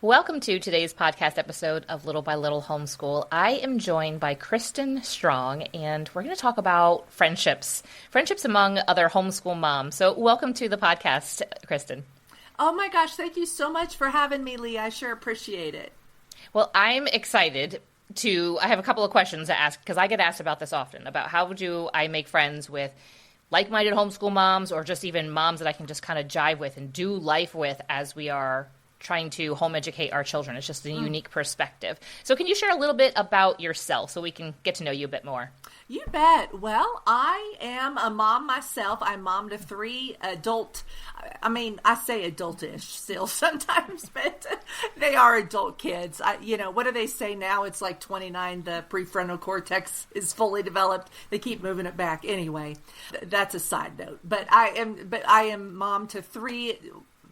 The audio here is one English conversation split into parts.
Welcome to today's podcast episode of Little by Little Homeschool. I am joined by Kristen Strong, and we're going to talk about friendships among other homeschool moms. So welcome to the podcast, Kristen. Oh my gosh, thank you so much for having me, Leigh. I sure appreciate it. Well, I'm excited I have a couple of questions to ask because I get asked about this often, about how do I make friends with like-minded homeschool moms or just even moms that I can just kind of jive with and do life with as we are trying to home educate our children. It's just a unique perspective. So can you share a little bit about yourself so we can get to know you a bit more? You bet. Well, I am a mom myself. I'm mom to three I say adultish still sometimes, but they are adult kids. What do they say now? It's like 29, the prefrontal cortex is fully developed. They keep moving it back. Anyway, that's a side note. But I am mom to three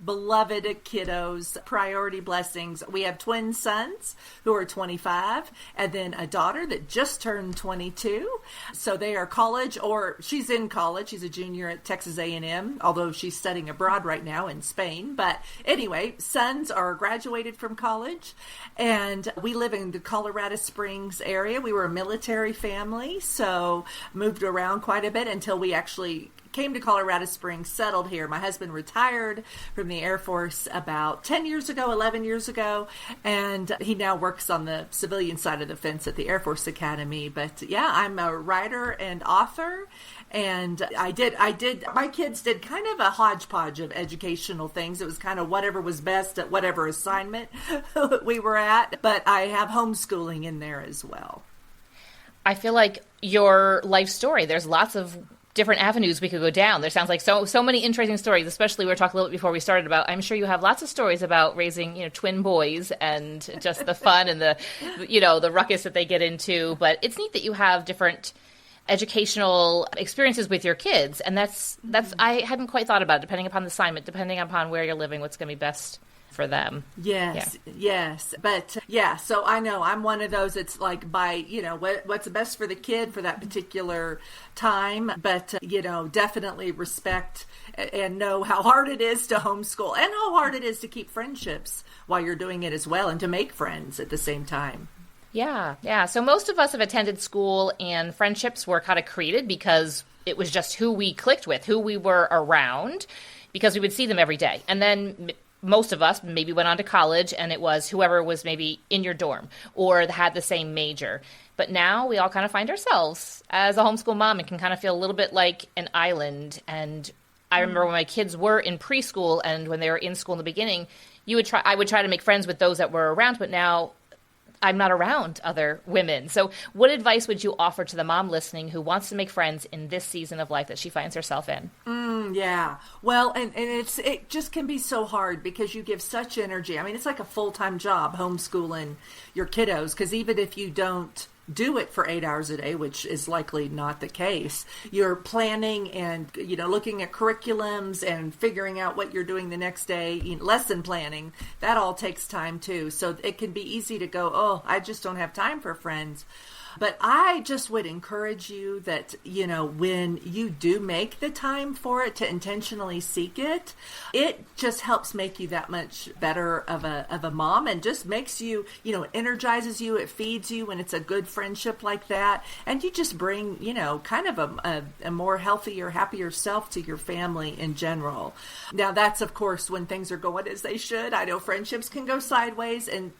beloved kiddos, priority blessings. We have twin sons who are 25 and then a daughter that just turned 22. So they are she's in college. She's a junior at Texas A&M, although she's studying abroad right now in Spain. But anyway, sons are graduated from college and we live in the Colorado Springs area. We were a military family, so moved around quite a bit until we actually came to Colorado Springs, settled here. My husband retired from the Air Force about 11 years ago, and he now works on the civilian side of the fence at the Air Force Academy. But yeah, I'm a writer and author, and my kids did kind of a hodgepodge of educational things. It was kind of whatever was best at whatever assignment we were at, but I have homeschooling in there as well. I feel like your life story, there's lots of different avenues we could go down. There sounds like so many interesting stories, especially we were talking a little bit before we started about, I'm sure you have lots of stories about raising, twin boys and just the fun and the ruckus that they get into. But it's neat that you have different educational experiences with your kids. And that's I hadn't quite thought about it, depending upon the assignment, depending upon where you're living, what's going to be best for them. Yes. But so I know I'm one of those. It's like what's best for the kid for that particular time. But, definitely respect and know how hard it is to homeschool and how hard it is to keep friendships while you're doing it as well and to make friends at the same time. Yeah. So most of us have attended school and friendships were kind of created because it was just who we clicked with, who we were around, because we would see them every day. And then most of us maybe went on to college and it was whoever was maybe in your dorm or had the same major. But now we all kind of find ourselves as a homeschool mom and can kind of feel a little bit like an island. And I remember when my kids were in preschool and when they were in school in the beginning, I would try to make friends with those that were around, but now I'm not around other women. So what advice would you offer to the mom listening who wants to make friends in this season of life that she finds herself in? Yeah. Well, and it just can be so hard because you give such energy. I mean, it's like a full-time job homeschooling your kiddos, because even if you don't do it for 8 hours a day, which is likely not the case, you're planning and, looking at curriculums and figuring out what you're doing the next day, lesson planning, that all takes time too. So it can be easy to go, oh, I just don't have time for friends. But I just would encourage you that, when you do make the time for it, to intentionally seek it, it just helps make you that much better of a mom, and just makes you, energizes you, it feeds you when it's a good friendship like that. And you just bring, kind of a more healthier, happier self to your family in general. Now, that's, of course, when things are going as they should. I know friendships can go sideways, and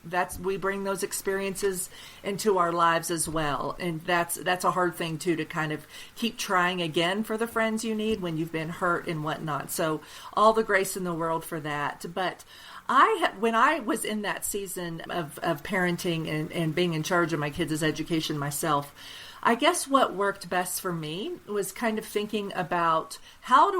we bring those experiences into our lives as well. And that's a hard thing too, to kind of keep trying again for the friends you need when you've been hurt and whatnot. So all the grace in the world for that. But when I was in that season of parenting and being in charge of my kids' education myself, I guess what worked best for me was kind of thinking about how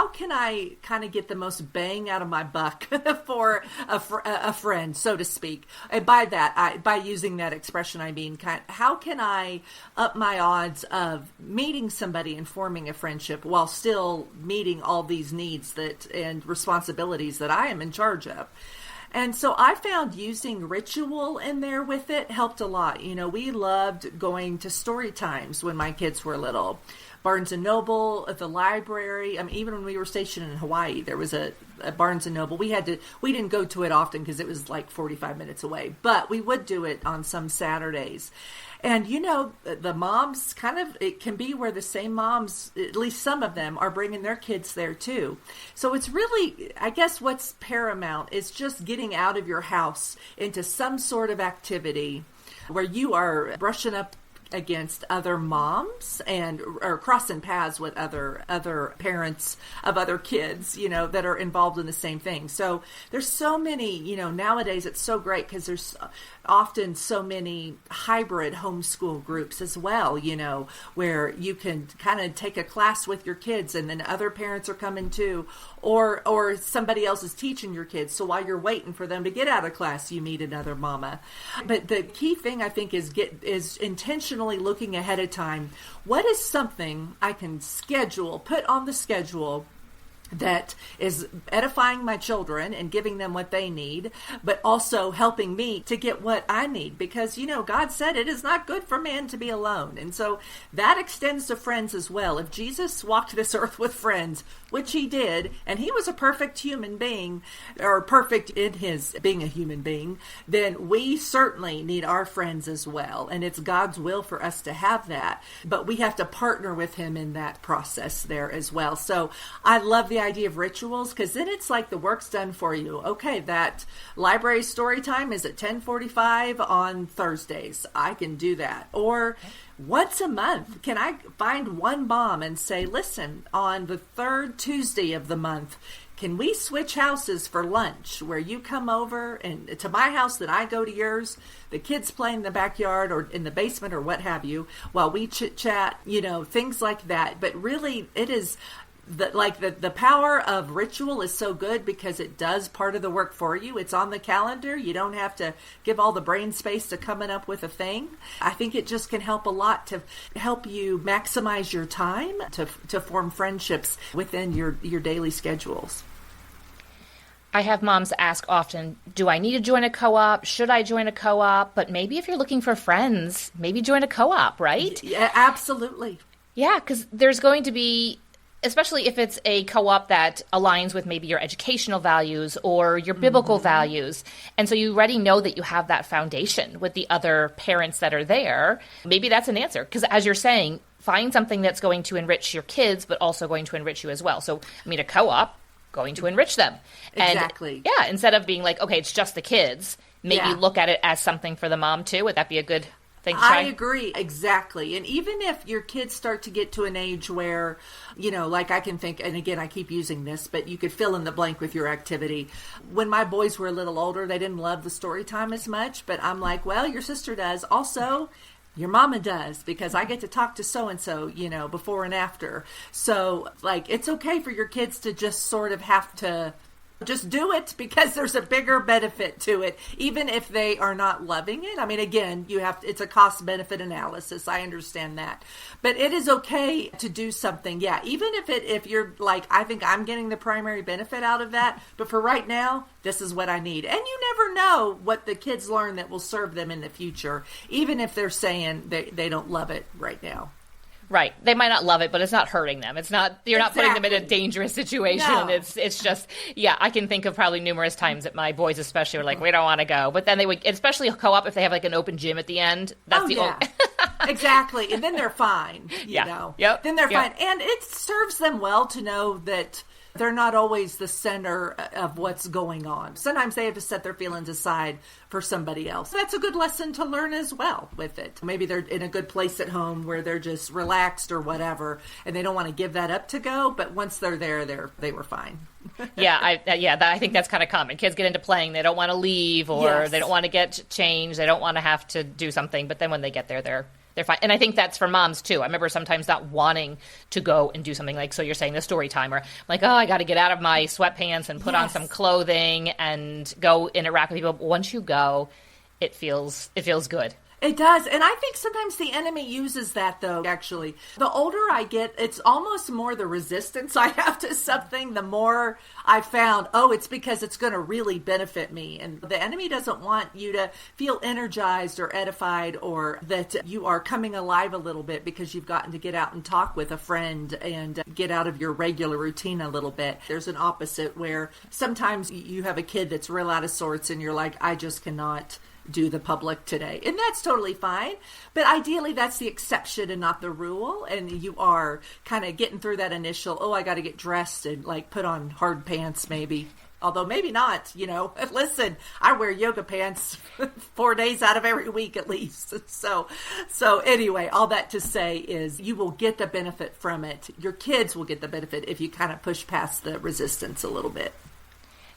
can I kind of get the most bang out of my buck for a friend, so to speak. And by using that expression, I mean, how can I up my odds of meeting somebody and forming a friendship while still meeting all these needs and responsibilities that I am in charge of? And so I found using ritual in there with it helped a lot. We loved going to story times when my kids were little. Barnes and Noble, at the library. I mean, even when we were stationed in Hawaii, there was a Barnes and Noble. We didn't go to it often because it was like 45 minutes away, but we would do it on some Saturdays. And, the moms it can be where the same moms, at least some of them, are bringing their kids there too. So it's really, I guess what's paramount is just getting out of your house into some sort of activity where you are brushing up against other moms or crossing paths with other parents of other kids, that are involved in the same thing. So there's so many, nowadays it's so great because there's often so many hybrid homeschool groups as well, where you can kind of take a class with your kids and then other parents are coming too, or somebody else is teaching your kids. So while you're waiting for them to get out of class, you meet another mama. But the key thing I think is intentionally looking ahead of time. What is something I can put on the schedule that is edifying my children and giving them what they need, but also helping me to get what I need? Because, God said it is not good for man to be alone. And so that extends to friends as well. If Jesus walked this earth with friends, which he did, and he was a perfect human being, or perfect in his being a human being, then we certainly need our friends as well. And it's God's will for us to have that. But we have to partner with him in that process there as well. So I love the idea of rituals, because then it's like the work's done for you. Okay, that library story time is at 10:45 on Thursdays. I can do that. Or once a month, can I find one mom and say, listen, on the third Tuesday of the month, can we switch houses for lunch, where you come over and to my house, then I go to yours, the kids play in the backyard or in the basement or what have you, while we chit chat, things like that. But really it is the power of ritual is so good because it does part of the work for you. It's on the calendar. You don't have to give all the brain space to coming up with a thing. I think it just can help a lot to help you maximize your time to form friendships within your daily schedules. I have moms ask often, do I need to join a co-op? Should I join a co-op? But maybe if you're looking for friends, maybe join a co-op, right? Yeah, absolutely. Yeah, because there's going to be, especially if it's a co-op that aligns with maybe your educational values or your biblical values. And so you already know that you have that foundation with the other parents that are there. Maybe that's an answer. Because as you're saying, find something that's going to enrich your kids, but also going to enrich you as well. So, a co-op, going to enrich them. Exactly. And, yeah, instead of being like, okay, it's just the kids, maybe look at it as something for the mom too. Would that be a good thing to try? I agree. Exactly. And even if your kids start to get to an age where, like I can think, and again, I keep using this, but you could fill in the blank with your activity. When my boys were a little older, they didn't love the story time as much, but I'm like, well, your sister does. Also, your mama does, because I get to talk to so-and-so, before and after. So, it's okay for your kids to just sort of have to just do it, because there's a bigger benefit to it, even if they are not loving it. Again, it's a cost-benefit analysis. I understand that. But it is okay to do something. Yeah, even if you're like, I think I'm getting the primary benefit out of that, but for right now, this is what I need. And you never know what the kids learn that will serve them in the future, even if they're saying they don't love it right now. Right. They might not love it, but it's not hurting them. It's not, you're not putting them in a dangerous situation. No. It's just, I can think of probably numerous times that my boys especially were like, we don't want to go. But then they would, especially co-op, if they have an open gym at the end, that's only. Exactly. And then they're fine, you know. Yep. Then they're fine. And it serves them well to know that they're not always the center of what's going on. Sometimes they have to set their feelings aside for somebody else. That's a good lesson to learn as well with it. Maybe they're in a good place at home where they're just relaxed or whatever, and they don't want to give that up to go. But once they're there, they were fine. I think that's kind of common. Kids get into playing. They don't want to leave, or they don't want to get changed. They don't want to have to do something. But then when they get there, they're fine. And I think that's for moms too. I remember sometimes not wanting to go and do something like, so you're saying the story time, or I'm like, oh, I got to get out of my sweatpants and put on some clothing and go interact with people. But once you go, it feels good. It does. And I think sometimes the enemy uses that, though, actually. The older I get, it's almost more the resistance I have to something, the more I found, it's because it's going to really benefit me. And the enemy doesn't want you to feel energized or edified, or that you are coming alive a little bit because you've gotten to get out and talk with a friend and get out of your regular routine a little bit. There's an opposite where sometimes you have a kid that's real out of sorts and you're like, I just cannot do the public today. And that's totally fine. But ideally, that's the exception and not the rule. And you are kind of getting through that initial, I got to get dressed and like put on hard pants maybe. Although maybe not, listen, I wear yoga pants 4 days out of every week at least. So anyway, all that to say is you will get the benefit from it. Your kids will get the benefit if you kind of push past the resistance a little bit.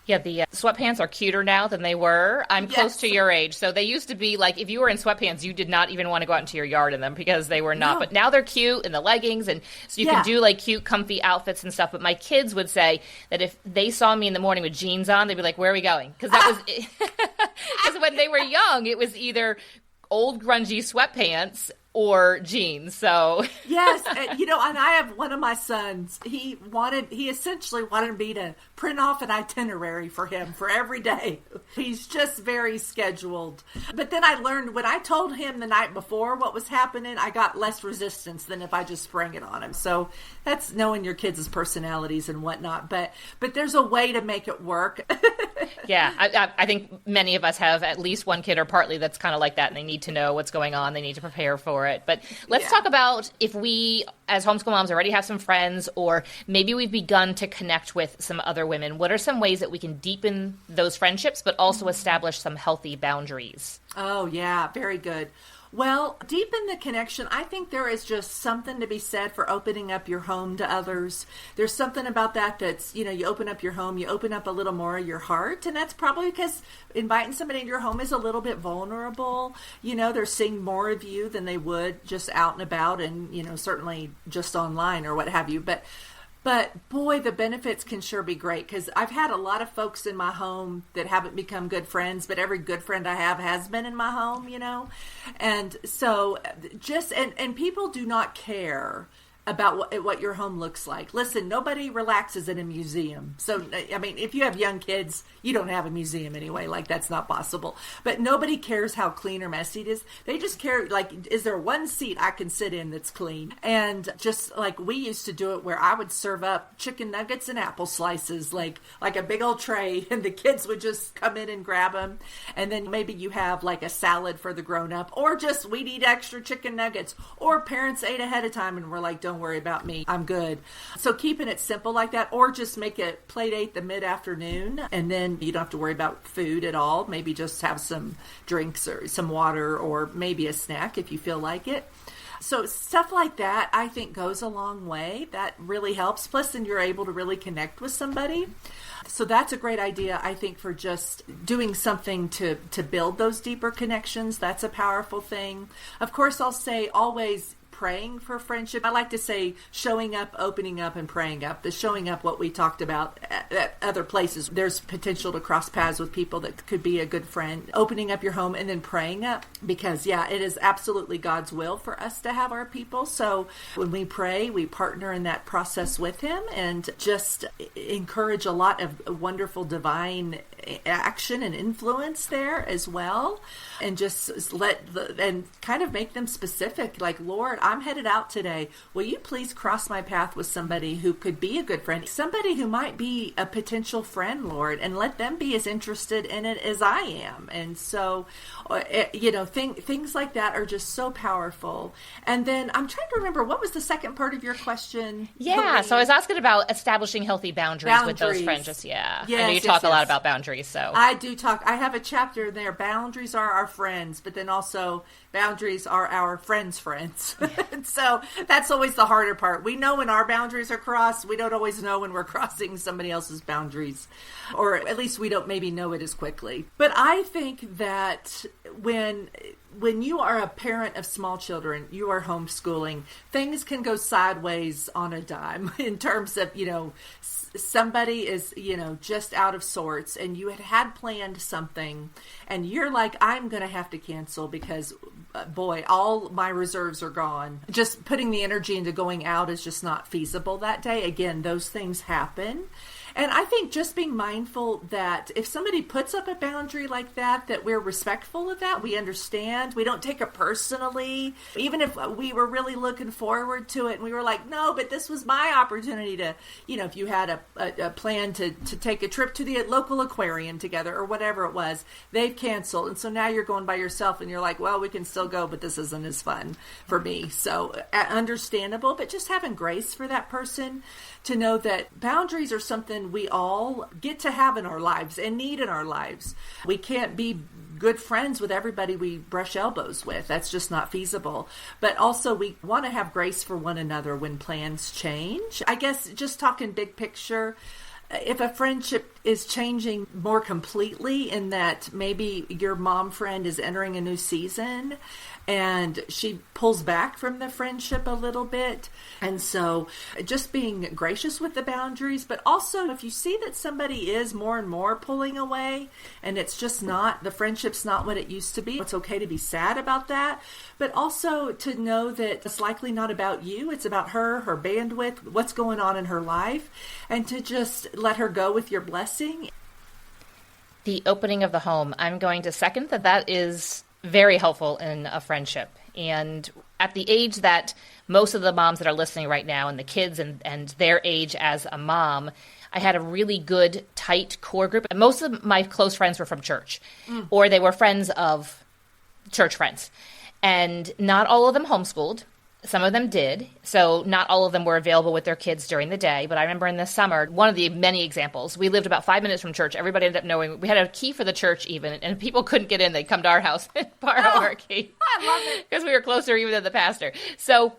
Yeah, the sweatpants are cuter now than they were. I'm close to your age. So they used to be like, if you were in sweatpants, you did not even want to go out into your yard in them because they were not. No. But now they're cute, and the leggings. And so you can do like cute, comfy outfits and stuff. But my kids would say that if they saw me in the morning with jeans on, they'd be like, where are we going? Because that was, because when they were young, it was either old grungy sweatpants or jeans. So yes, and I have one of my sons. He essentially wanted me to print off an itinerary for him for every day. He's just very scheduled. But then I learned when I told him the night before what was happening, I got less resistance than if I just sprang it on him. So that's knowing your kids' personalities and whatnot. But there's a way to make it work. Yeah, I think many of us have at least one kid or partly that's kind of like that, and they need to know what's going on. They need to prepare for it. But let's talk about if we, as homeschool moms, already have some friends, or maybe we've begun to connect with some other women. What are some ways that we can deepen those friendships, but also establish some healthy boundaries? Oh, yeah, very good. Well, deepen the connection. I think there is just something to be said for opening up your home to others. There's something about that's, you open up your home, you open up a little more of your heart. And that's probably because inviting somebody into your home is a little bit vulnerable. They're seeing more of you than they would just out and about and, certainly just online or what have you. But boy, the benefits can sure be great, because I've had a lot of folks in my home that haven't become good friends, but every good friend I have has been in my home, And so and people do not care about what your home looks like. Listen, nobody relaxes in a museum. So, if you have young kids, you don't have a museum anyway. Like, that's not possible. But nobody cares how clean or messy it is. They just care, like, is there one seat I can sit in that's clean? And just like we used to do it, where I would serve up chicken nuggets and apple slices, like a big old tray, and the kids would just come in and grab them. And then maybe you have like a salad for the grown-up, or just we'd eat extra chicken nuggets, or parents ate ahead of time and were like, don't worry about me, I'm good. So keeping it simple like that, or just make a play date the mid-afternoon, and then you don't have to worry about food at all. Maybe just have some drinks or some water, or maybe a snack if you feel like it. So stuff like that, I think, goes a long way. That really helps. Plus, then you're able to really connect with somebody. So that's a great idea, I think, for just doing something to build those deeper connections. That's a powerful thing. Of course, I'll say always praying for friendship. I like to say showing up, opening up, and praying up. The showing up, what we talked about at other places. There's potential to cross paths with people that could be a good friend. Opening up your home and then praying up, because it is absolutely God's will for us to have our people. So when we pray, we partner in that process with Him, and just encourage a lot of wonderful divine action and influence there as well. And just and kind of make them specific, like, Lord, I'm headed out today. Will you please cross my path with somebody who could be a good friend, somebody who might be a potential friend, Lord, and let them be as interested in it as I am. And so, things like that are just so powerful. And then I'm trying to remember, what was the second part of your question? Yeah, so I was asking about establishing healthy boundaries with those friends. Yeah, I know you talk a lot about boundaries. So I do talk. I have a chapter there. Boundaries are our friends, but then also boundaries are our friends' friends. So that's always the harder part. We know when our boundaries are crossed. We don't always know when we're crossing somebody else's boundaries, or at least we don't maybe know it as quickly. But I think that when when you are a parent of small children, you are homeschooling, things can go sideways on a dime in terms of, somebody is, just out of sorts and you had planned something and you're like, I'm going to have to cancel because, boy, all my reserves are gone. Just putting the energy into going out is just not feasible that day. Again, those things happen. And I think just being mindful that if somebody puts up a boundary like that, that we're respectful of that, we understand, we don't take it personally. Even if we were really looking forward to it and we were like, no, but this was my opportunity to, if you had a plan to take a trip to the local aquarium together or whatever it was, they've canceled. And so now you're going by yourself and you're like, well, we can still go, but this isn't as fun for me. So understandable, but just having grace for that person to know that boundaries are something we all get to have in our lives and need in our lives. We can't be good friends with everybody we brush elbows with. That's just not feasible. But also we want to have grace for one another when plans change. I guess just talking big picture, if a friendship is changing more completely in that maybe your mom friend is entering a new season and she pulls back from the friendship a little bit. And so just being gracious with the boundaries, but also if you see that somebody is more and more pulling away and it's just not, the friendship's not what it used to be, it's okay to be sad about that, but also to know that it's likely not about you, it's about her bandwidth, what's going on in her life, and to just let her go with your blessing. The opening of the home, I'm going to second that is very helpful in a friendship. And at the age that most of the moms that are listening right now and the kids and their age as a mom, I had a really good, tight core group. And most of my close friends were from church, or they were friends of church friends. And not all of them homeschooled. Some of them did. So not all of them were available with their kids during the day. But I remember in the summer, one of the many examples, we lived about 5 minutes from church. Everybody ended up knowing. We had a key for the church even. And people couldn't get in. They'd come to our house and borrow our key. I love it. Because we were closer even than the pastor. So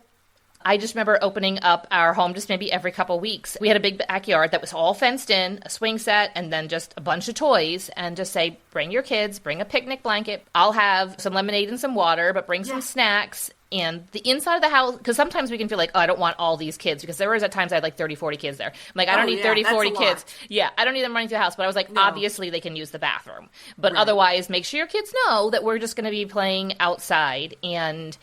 I just remember opening up our home just maybe every couple weeks. We had a big backyard that was all fenced in, a swing set, and then just a bunch of toys. And just say, bring your kids, bring a picnic blanket. I'll have some lemonade and some water, but bring some snacks. And the inside of the house, because sometimes we can feel like, oh, I don't want all these kids, because there was at times I had like 30, 40 kids there. I'm like, I don't need 30, 40 kids. Yeah, I don't need them running through the house. But I was like, obviously they can use the bathroom. But otherwise, make sure your kids know that we're just going to be playing outside. And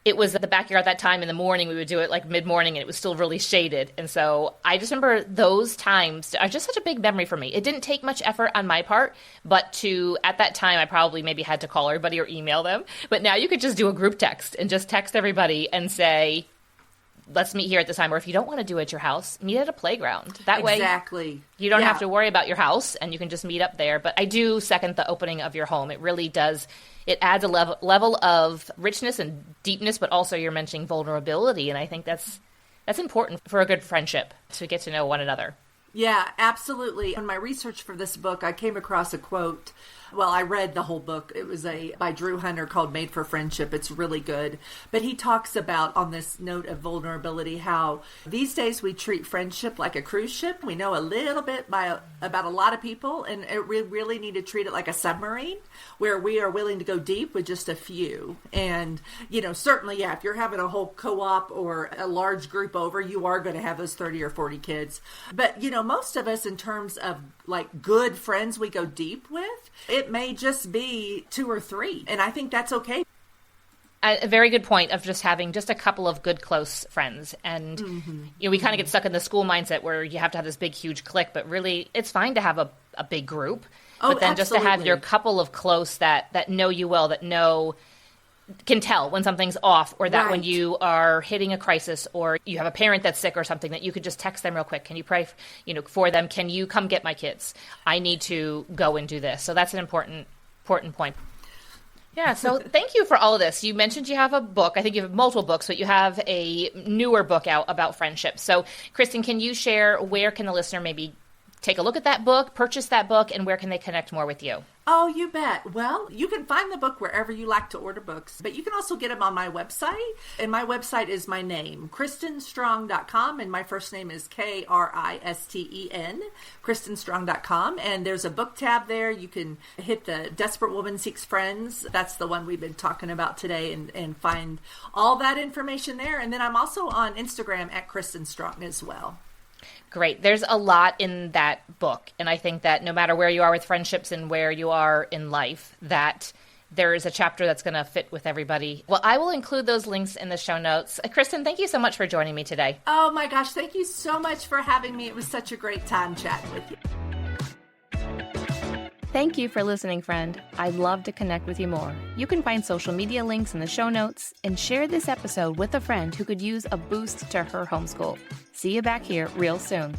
it was at the backyard at that time in the morning. We would do it like mid-morning and it was still really shaded. And so I just remember those times are just such a big memory for me. It didn't take much effort on my part, but at that time, I probably maybe had to call everybody or email them. But now you could just do a group text and just text everybody and say, let's meet here at this time. Or if you don't want to do it at your house, meet at a playground. That way you don't have to worry about your house and you can just meet up there. But I do second the opening of your home. It really does. It adds a level of richness and deepness, but also you're mentioning vulnerability. And I think that's important for a good friendship, to get to know one another. Yeah, absolutely. In my research for this book, I came across a quote. Well, I read the whole book. It was by Drew Hunter called Made for Friendship. It's really good. But he talks about, on this note of vulnerability, how these days we treat friendship like a cruise ship. We know a little bit about a lot of people, and we really need to treat it like a submarine where we are willing to go deep with just a few. And, certainly, if you're having a whole co-op or a large group over, you are going to have those 30 or 40 kids. But, most of us, in terms of like good friends we go deep with, it may just be 2 or 3. And I think that's okay. A very good point of just having just a couple of good, close friends. And, we kind of get stuck in the school mindset where you have to have this big, huge clique. But really, it's fine to have a big group. But then just to have your couple of close that know you well, that can tell when something's off, or that when you are hitting a crisis, or you have a parent that's sick or something, that you could just text them real quick. Can you pray, for them? Can you come get my kids? I need to go and do this. So that's an important point. Yeah. So thank you for all of this. You mentioned you have a book. I think you have multiple books, but you have a newer book out about friendship. So Kristen, can you share where can the listener maybe take a look at that book, purchase that book, and where can they connect more with you? Oh, you bet. Well, you can find the book wherever you like to order books, but you can also get them on my website. And my website is my name, KristenStrong.com, and my first name is Kristen, KristenStrong.com. And there's a book tab there. You can hit the Desperate Woman Seeks Friends. That's the one we've been talking about today, and find all that information there. And then I'm also on Instagram at Kristen Strong as well. Great. There's a lot in that book. And I think that no matter where you are with friendships and where you are in life, that there is a chapter that's going to fit with everybody. Well, I will include those links in the show notes. Kristen, thank you so much for joining me today. Oh my gosh. Thank you so much for having me. It was such a great time chatting with you. Thank you for listening, friend. I'd love to connect with you more. You can find social media links in the show notes and share this episode with a friend who could use a boost to her homeschool. See you back here real soon.